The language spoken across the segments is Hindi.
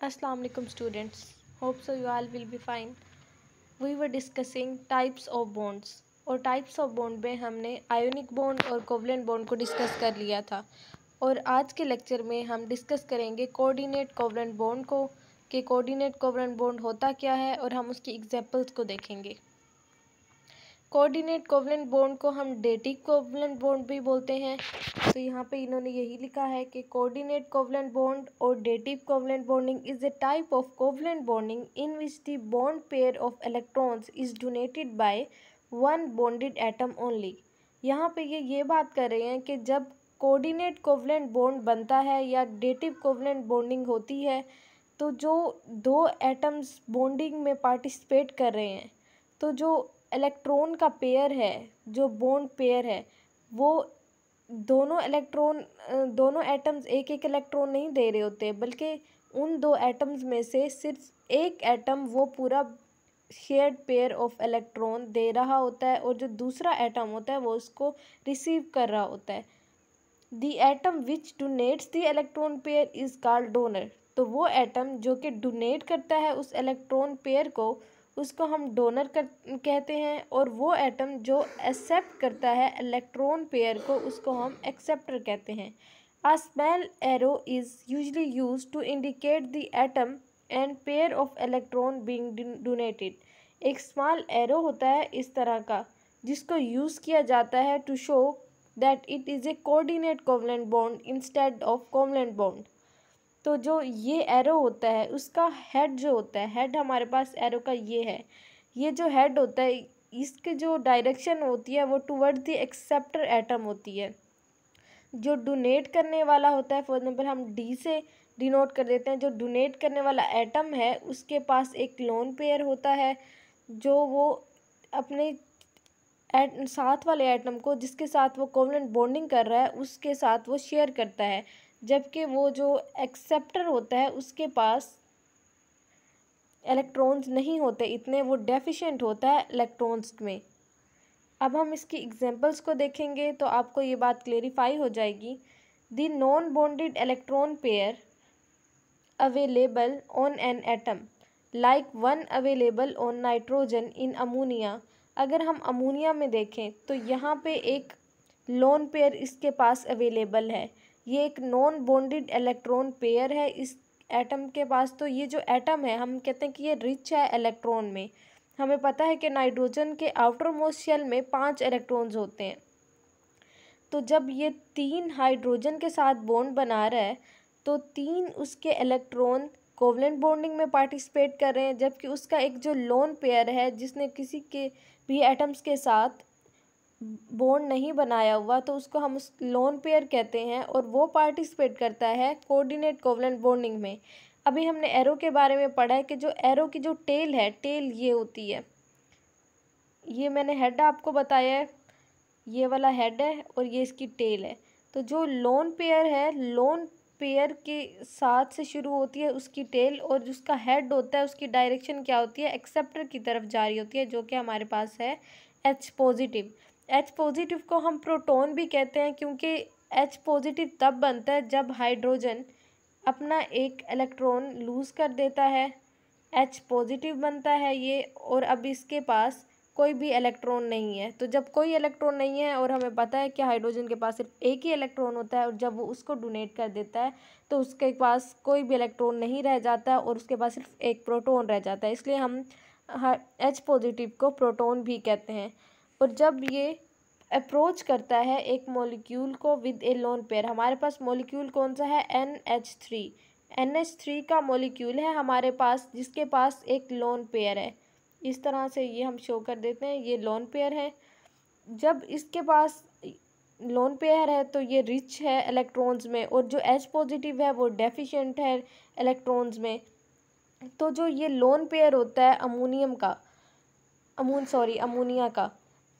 Assalamu alaikum students. Hope so you all will be fine. We were discussing types of bonds और types of bond में हमने ionic bond और covalent bond को डिस्कस कर लिया था और आज के लेक्चर में हम डिस्कस करेंगे कोऑर्डिनेट कोवलेंट बॉन्ड को कि कोऑर्डिनेट कोवलेंट बॉन्ड होता क्या है और हम उसकी एग्जांपल्स को देखेंगे। कोऑर्डिनेट कोवलेंट बॉन्ड को हम डेटिव कोवलेंट बॉन्ड भी बोलते हैं। तो यहाँ पे इन्होंने यही लिखा है कि कोऑर्डिनेट कोवलेंट बॉन्ड और dative covalent bonding is a type of covalent bonding in which the bond pair of electrons is donated by one bonded atom only. यहाँ पे ये बात कर रहे हैं कि जब कोऑर्डिनेट कोवलेंट बॉन्ड बनता है या डेटिव कोवलेंट बॉन्डिंग होती है तो जो दो एटम्स बॉन्डिंग में पार्टिसिपेट कर रहे हैं तो जो इलेक्ट्रॉन का पेयर है, जो बॉन्ड पेयर है, वो दोनों एटम्स एक एक इलेक्ट्रॉन नहीं दे रहे होते बल्कि उन दो एटम्स में से सिर्फ एक एटम वो पूरा शेयर्ड पेयर ऑफ इलेक्ट्रॉन दे रहा होता है और जो दूसरा एटम होता है वो उसको रिसीव कर रहा होता है। The atom which donates the electron pair is called donor. तो वो एटम जो कि डोनेट करता है उस इलेक्ट्रॉन पेयर को उसको हम डोनर कहते हैं और वो एटम जो एक्सेप्ट करता है इलेक्ट्रॉन पेयर को उसको हम एक्सेप्टर कहते हैं। A small arrow is usually use to indicate the atom and pair of electron being donated. एक स्मॉल एरो होता है इस तरह का जिसको यूज़ किया जाता है to show that it is a coordinate covalent bond instead of covalent bond. तो जो ये एरो होता है उसका हेड जो होता है, हेड हमारे पास एरो का ये है, ये जो हेड होता है इसकी जो डायरेक्शन होती है वो टुवर्ड्स द एक्सेप्टर एटम होती है। जो डोनेट करने वाला होता है, फॉर एग्जाम्पल हम डी से डिनोट कर देते हैं, जो डोनेट करने वाला एटम है उसके पास एक लोन पेयर होता है जो वो अपने साथ वाले एटम को जिसके साथ वो कोवलेंट बॉन्डिंग कर रहा है उसके साथ वो शेयर करता है, जबकि वो जो एक्सेप्टर होता है उसके पास इलेक्ट्रॉन्स नहीं होते इतने, वो डेफिशिएंट होता है इलेक्ट्रॉन्स में। अब हम इसकी एग्जांपल्स को देखेंगे तो आपको ये बात क्लेरिफाई हो जाएगी। The non bonded electron pair available on an atom like one available on nitrogen in ammonia. अगर हम अमोनिया में देखें तो यहाँ पे एक लोन पेयर इसके पास अवेलेबल है, ये एक नॉन बॉन्डेड इलेक्ट्रॉन पेयर है इस एटम के पास। तो ये जो एटम है हम कहते हैं कि ये रिच है इलेक्ट्रॉन में। हमें पता है कि नाइट्रोजन के आउटर मोस्ट शेल में 5 इलेक्ट्रॉन्स होते हैं। तो जब ये 3 हाइड्रोजन के साथ बॉन्ड बना रहा है तो 3 उसके इलेक्ट्रॉन कोवलेंट बॉन्डिंग में पार्टिसिपेट कर रहे हैं, जबकि उसका एक जो लोन पेयर है जिसने किसी के भी एटम्स के साथ बॉन्ड नहीं बनाया हुआ तो उसको हम उस लोन पेयर कहते हैं और वो पार्टिसिपेट करता है कोऑर्डिनेट कोवलेंट बॉन्डिंग में। अभी हमने एरो के बारे में पढ़ा है कि जो एरो की जो टेल है, टेल ये होती है, ये मैंने हेड आपको बताया है, ये वाला हेड है और ये इसकी टेल है। तो जो लोन पेयर है, लोन पेयर के साथ से शुरू होती है उसकी टेल और जिसका हेड होता है उसकी डायरेक्शन क्या होती है, एक्सेप्टर की तरफ जा रही होती है, जो कि हमारे पास है H पॉजिटिव। H पॉजिटिव को हम प्रोटॉन भी कहते हैं क्योंकि H पॉजिटिव तब बनता है जब हाइड्रोजन अपना एक इलेक्ट्रॉन लूज़ कर देता है, H पॉजिटिव बनता है ये, और अब इसके पास कोई भी इलेक्ट्रॉन नहीं है। तो जब कोई इलेक्ट्रॉन नहीं है और हमें पता है कि हाइड्रोजन के पास सिर्फ एक ही इलेक्ट्रॉन होता है और जब वो उसको डोनेट कर देता है तो उसके पास कोई भी इलेक्ट्रॉन नहीं रह जाता और उसके पास सिर्फ एक प्रोटॉन रह जाता है, इसलिए हम H पॉजिटिव को प्रोटॉन भी कहते हैं। और जब ये अप्रोच करता है एक मॉलिक्यूल को विद ए लोन पेयर, हमारे पास मॉलिक्यूल कौन सा है, NH3। NH3 का मॉलिक्यूल है हमारे पास जिसके पास एक लोन पेयर है। इस तरह से ये हम शो कर देते हैं, ये लोन पेयर है। जब इसके पास लोन पेयर है तो ये रिच है इलेक्ट्रॉन्स में और जो H पॉजिटिव है वो डेफिशिएंट है इलेक्ट्रॉन्स में। तो जो ये लोन पेयर होता है अमोनिया का,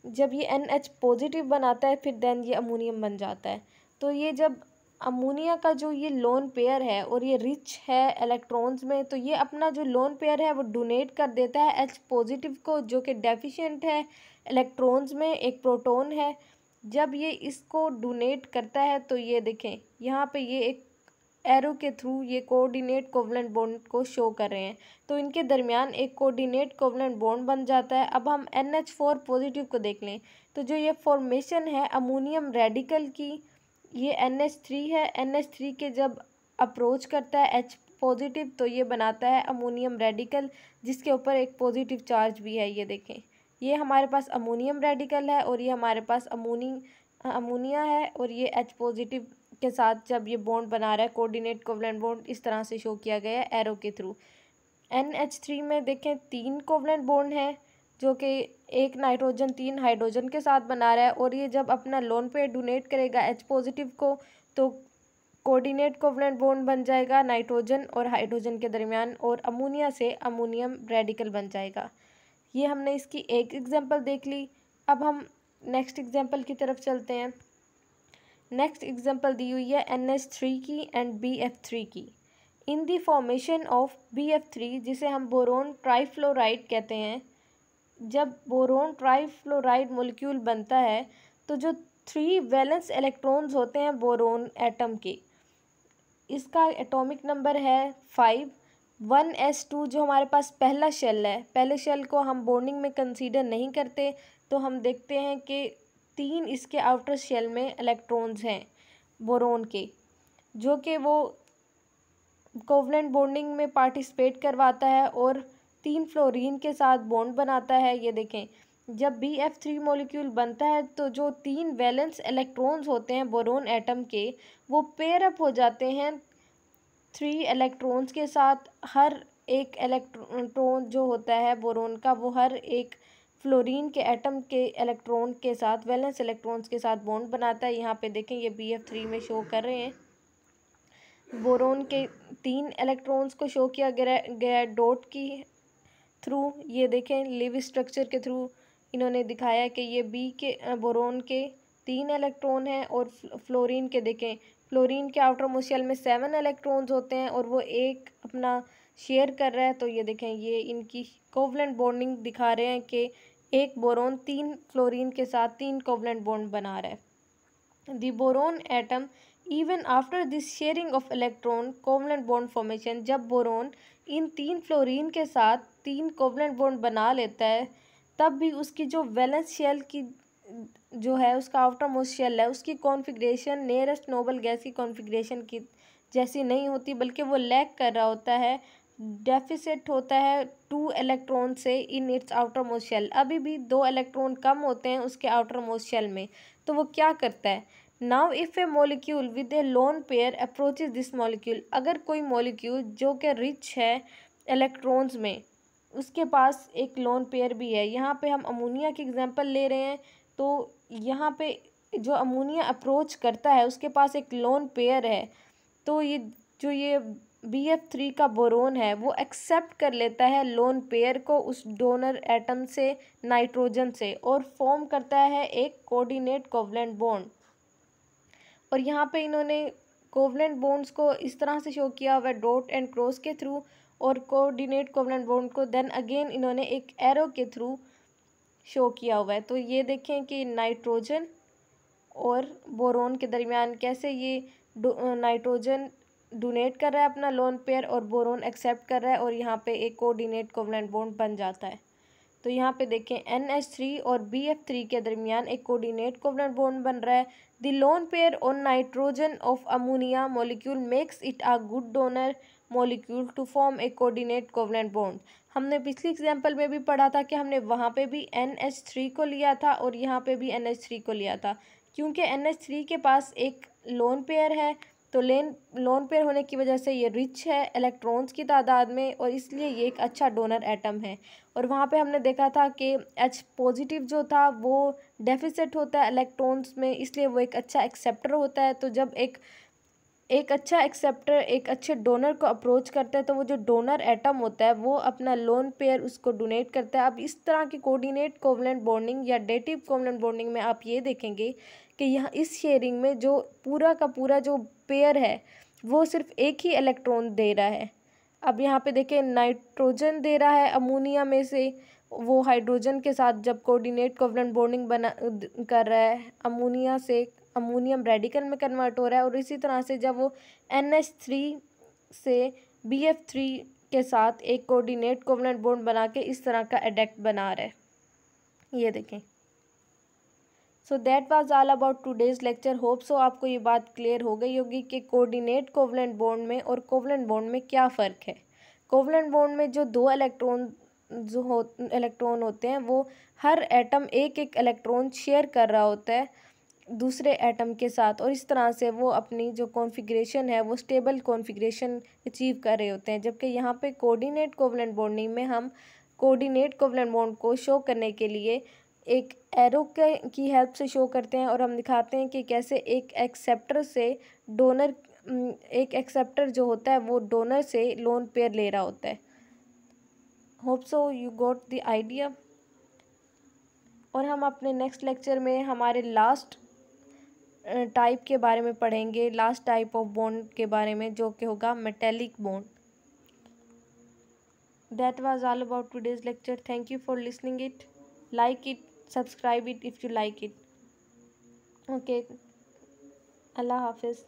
जब ये NH पॉजिटिव बनाता है फिर देन ये अमोनियम बन जाता है। तो ये जब अमोनिया का जो ये लोन पेयर है और ये रिच है इलेक्ट्रॉन्स में तो ये अपना जो लोन पेयर है वो डोनेट कर देता है H पॉजिटिव को जो कि डेफिशिएंट है इलेक्ट्रॉन्स में, एक प्रोटॉन है। जब ये इसको डोनेट करता है तो ये देखें यहाँ पे ये एक एरो के थ्रू ये कोऑर्डिनेट कोवलेंट बॉन्ड को शो कर रहे हैं, तो इनके दरमियान एक कोऑर्डिनेट कोवलेंट बॉन्ड बन जाता है। अब हम NH4 पॉजिटिव को देख लें तो जो ये फॉर्मेशन है अमोनियम रेडिकल की, ये NH3 है। NH3 के जब अप्रोच करता है H पॉजिटिव तो ये बनाता है अमोनियम रेडिकल, जिसके ऊपर एक पॉजिटिव चार्ज भी है। ये देखें, ये हमारे पास अमोनियम रेडिकल है और ये हमारे पास अमोनिया है, और ये H पॉजिटिव के साथ जब ये बॉन्ड बना रहा है कोऑर्डिनेट कोवलेंट बॉन्ड, इस तरह से शो किया गया है एरो के थ्रू। NH3 में देखें 3 कोवलेंट बॉन्ड हैं, जो कि एक नाइट्रोजन 3 हाइड्रोजन के साथ बना रहा है, और ये जब अपना लोन पेयर डोनेट करेगा H पॉजिटिव को तो कोऑर्डिनेट कोवलेंट बॉन्ड बन जाएगा नाइट्रोजन और हाइड्रोजन के दरमियान, और अमोनिया से अमोनियम रेडिकल बन जाएगा। ये हमने इसकी एक एग्जांपल देख ली। अब हम नेक्स्ट एग्जांपल की तरफ चलते हैं। नेक्स्ट एग्जांपल दी हुई है NH3 की एंड BF3 की। In the formation of BF3, जिसे हम बोरोन ट्राइफ्लोराइड कहते हैं, जब बोरोन ट्राइफ्लोराइड मॉलिक्यूल बनता है तो जो 3 वैलेंस इलेक्ट्रॉन्स होते हैं बोरोन एटम के, इसका एटॉमिक नंबर है 5। 1s2 जो हमारे पास पहला शेल है, पहले शेल को हम बॉन्डिंग में कंसीडर नहीं करते, तो हम देखते हैं कि 3 इसके आउटर शेल में इलेक्ट्रॉन्स हैं बोरोन के, जो कि वो कोवलेंट बॉन्डिंग में पार्टिसिपेट करवाता है और 3 फ्लोरीन के साथ बॉन्ड बनाता है। ये देखें, जब BF3 मॉलिक्यूल बनता है तो जो 3 वैलेंस इलेक्ट्रॉन्स होते हैं बोरोन एटम के, वो पेयर अप हो जाते हैं 3 इलेक्ट्रॉन्स के साथ। हर एक इलेक्ट्रॉन जो होता है बोरोन का, वो हर एक फ्लोरीन के एटम के इलेक्ट्रॉन के साथ, वैलेंस इलेक्ट्रॉन्स के साथ बॉन्ड बनाता है। यहाँ पे देखें, ये BF3 में शो कर रहे हैं। बोरोन के 3 इलेक्ट्रॉन्स को शो किया गया डॉट की थ्रू। ये देखें, लिव स्ट्रक्चर के थ्रू इन्होंने दिखाया कि ये बोरोन के 3 इलेक्ट्रॉन हैं, और फ्लोरीन के देखें, फ्लोरीन के आउटर मोस्ट शेल में 7 इलेक्ट्रॉन्स होते हैं और वो एक अपना शेयर कर रहा है। तो ये देखें, ये इनकी कोवलेंट बॉन्डिंग दिखा रहे हैं कि एक बोरोन 3 फ्लोरीन के साथ 3 कोवलेंट बॉन्ड बना रहा है। The boron atom even after this sharing of electron covalent bond formation, जब बोरोन इन 3 फ्लोरीन के साथ 3 कोवलेंट बॉन्ड बना लेता है, तब भी उसकी जो वैलेंस शेल की जो है, उसका आउटर मोस्ट शेल है, उसकी कॉन्फ़िगरेशन नियरेस्ट नोबल गैस की कॉन्फ़िगरेशन की जैसी नहीं होती, बल्कि वो लैग कर रहा होता है, डेफिसिट होता है 2 इलेक्ट्रॉन से in its outer most shell. अभी भी 2 इलेक्ट्रॉन कम होते हैं उसके आउटर मोस्ट शेल में। तो वो क्या करता है, now if A molecule with A lone pair approaches this molecule, अगर कोई मॉलिक्यूल जो कि रिच है इलेक्ट्रॉन्स में, उसके पास एक लोन पेयर भी है। यहाँ पे हम अमोनिया की एग्जांपल ले रहे हैं, तो यहाँ पे जो अमोनिया अप्रोच करता है उसके पास एक लोन पेयर है, तो ये BF3 का बोरोन है वो एक्सेप्ट कर लेता है लोन पेयर को उस डोनर एटम से, नाइट्रोजन से, और फॉर्म करता है एक कोऑर्डिनेट कोवलेंट बॉन्ड। और यहाँ पे इन्होंने कोवलेंट बॉन्ड्स को इस तरह से शो किया हुआ है डॉट एंड क्रॉस के थ्रू, और कोऑर्डिनेट कोवलेंट बॉन्ड को देन अगेन इन्होंने एक एरो के थ्रू शो किया हुआ है। तो ये देखें कि नाइट्रोजन और बोरोन के दरमियान कैसे ये नाइट्रोजन डोनेट कर रहा है अपना लोन पेयर और बोरोन एक्सेप्ट कर रहा है, और यहाँ पे एक कोऑर्डिनेट कोवलेंट बॉन्ड बन जाता है। तो यहाँ पे देखें, NH3 और BF3 के दरमियान एक कोऑर्डिनेट कोवलेंट बॉन्ड बन रहा है। The lone pair on nitrogen of ammonia molecule makes it a good donor molecule to form a coordinate covalent bond. हमने पिछली एग्जांपल में भी पढ़ा था कि हमने वहाँ पे भी NH3 को लिया था और यहाँ पे भी NH3 को लिया था, क्योंकि NH3 के पास एक लोन पेयर है, तो लोन पेयर होने की वजह से ये रिच है इलेक्ट्रॉन्स की तादाद में, और इसलिए ये एक अच्छा डोनर एटम है। और वहाँ पे हमने देखा था कि H पॉजिटिव जो था वो डेफिसिट होता है इलेक्ट्रॉन्स में, इसलिए वो एक अच्छा एक्सेप्टर होता है। तो जब एक अच्छा एक्सेप्टर एक अच्छे डोनर को अप्रोच करता है, तो वो जो डोनर एटम होता है वो अपना लोन पेयर उसको डोनेट करता है। अब इस तरह की कोऑर्डिनेट कोवलेंट बॉन्डिंग या डेटिव कोवलेंट बॉन्डिंग में आप ये देखेंगे कि यहाँ इस शेयरिंग में जो पूरा का पूरा जो पेयर है वो सिर्फ एक ही इलेक्ट्रॉन दे रहा है। अब यहाँ पे देखें, नाइट्रोजन दे रहा है अमोनिया में से, वो हाइड्रोजन के साथ जब कोऑर्डिनेट कोवलेंट बॉन्डिंग कर रहा है अमोनिया से अमोनियम रेडिकल में कन्वर्ट हो रहा है, और इसी तरह से जब वो NH3 से BF3 के साथ एक कोऑर्डिनेट कोवलेंट बॉन्ड बना के इस तरह का एडेक्ट बना रहा है, ये देखें। So that was all about today's lecture. Hope so आपको ये बात क्लियर हो गई होगी कि कोऑर्डिनेट कोवलेंट बॉन्ड में और कोवलेंट बॉन्ड में क्या फ़र्क है। कोवलेंट बॉन्ड में जो दो इलेक्ट्रॉन होते हैं वो हर एटम एक एक इलेक्ट्रॉन शेयर कर रहा होता है दूसरे एटम के साथ, और इस तरह से वो अपनी जो कॉन्फ़िगरेशन है वो स्टेबल कॉन्फ़िगरेशन अचीव कर रहे होते हैं। जबकि यहाँ पे कोऑर्डिनेट कोवलेंट बॉन्डिंग में हम कोऑर्डिनेट कोवलेंट बॉन्ड को शो करने के लिए एक एरो की हेल्प से शो करते हैं, और हम दिखाते हैं कि कैसे एक एक्सेप्टर से डोनर एक एक्सेप्टर जो होता है वो डोनर से लोन पेयर ले रहा होता है। Hope so you got the idea. और हम अपने नेक्स्ट लेक्चर में हमारे लास्ट टाइप के बारे में पढ़ेंगे, लास्ट टाइप ऑफ बॉन्ड के बारे में, जो कि होगा metallic bond. That was all about today's lecture. Thank you for listening it, like it, subscribe it if you like it. Okay, Allah Hafiz.